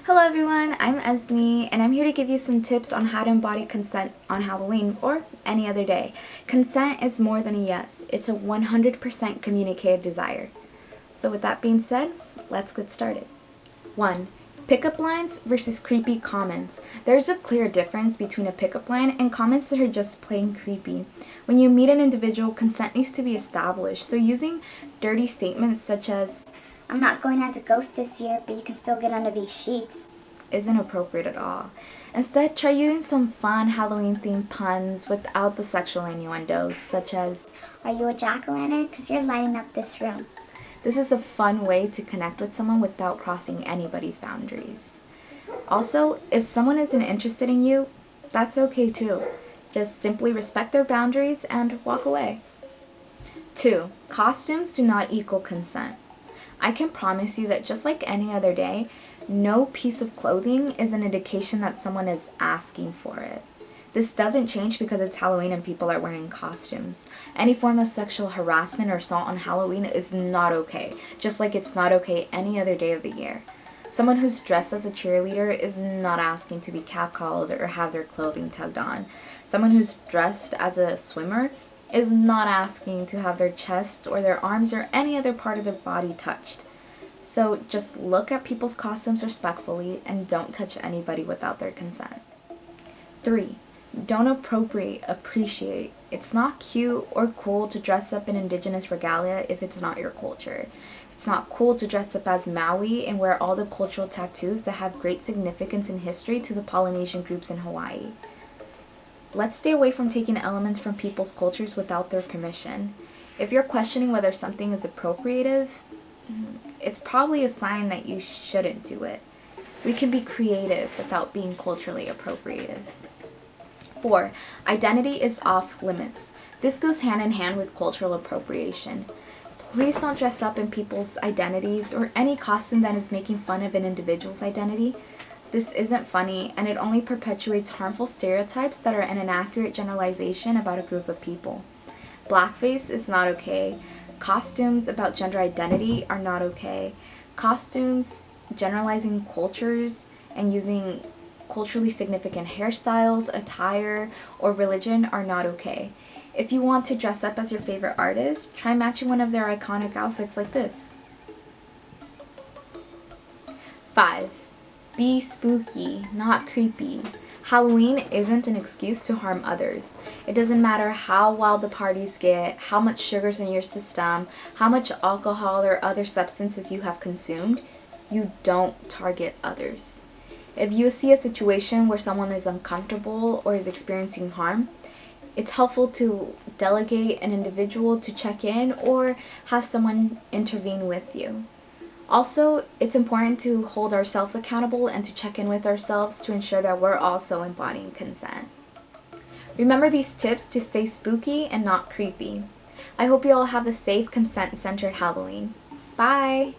Hello everyone, I'm Esme, and I'm here to give you some tips on how to embody consent on Halloween or any other day. Consent is more than a yes, it's a 100% communicated desire. So with that being said, let's get started. 1. Pickup lines versus creepy comments. There's a clear difference between a pickup line and comments that are just plain creepy. When you meet an individual, consent needs to be established, so using dirty statements such as, "I'm not going as a ghost this year, but you can still get under these sheets," isn't appropriate at all. Instead, try using some fun Halloween-themed puns without the sexual innuendos, such as, "Are you a jack-o'-lantern? 'Cause you're lighting up this room." This is a fun way to connect with someone without crossing anybody's boundaries. Also, if someone isn't interested in you, that's okay too. Just simply respect their boundaries and walk away. 2. Costumes do not equal consent. I can promise you that just like any other day, no piece of clothing is an indication that someone is asking for it. This doesn't change because it's Halloween and people are wearing costumes. Any form of sexual harassment or assault on Halloween is not okay, just like it's not okay any other day of the year. Someone who's dressed as a cheerleader is not asking to be catcalled or have their clothing tugged on. Someone who's dressed as a swimmer is not asking to have their chest or their arms or any other part of their body touched. So just look at people's costumes respectfully and don't touch anybody without their consent. 3. Don't appropriate, appreciate. It's not cute or cool to dress up in indigenous regalia if it's not your culture. It's not cool to dress up as Maui and wear all the cultural tattoos that have great significance in history to the Polynesian groups in Hawaii. Let's stay away from taking elements from people's cultures without their permission. If you're questioning whether something is appropriative, it's probably a sign that you shouldn't do it. We can be creative without being culturally appropriative. 4. Identity is off limits. This goes hand in hand with cultural appropriation. Please don't dress up in people's identities or any costume that is making fun of an individual's identity. This isn't funny, and it only perpetuates harmful stereotypes that are an inaccurate generalization about a group of people. Blackface is not okay. Costumes about gender identity are not okay. Costumes generalizing cultures and using culturally significant hairstyles, attire, or religion are not okay. If you want to dress up as your favorite artist, try matching one of their iconic outfits like this. 5. Be spooky, not creepy. Halloween isn't an excuse to harm others. It doesn't matter how wild the parties get, how much sugar's in your system, how much alcohol or other substances you have consumed, you don't target others. If you see a situation where someone is uncomfortable or is experiencing harm, it's helpful to delegate an individual to check in or have someone intervene with you. Also, it's important to hold ourselves accountable and to check in with ourselves to ensure that we're also embodying consent. Remember these tips to stay spooky and not creepy. I hope you all have a safe, consent-centered Halloween. Bye!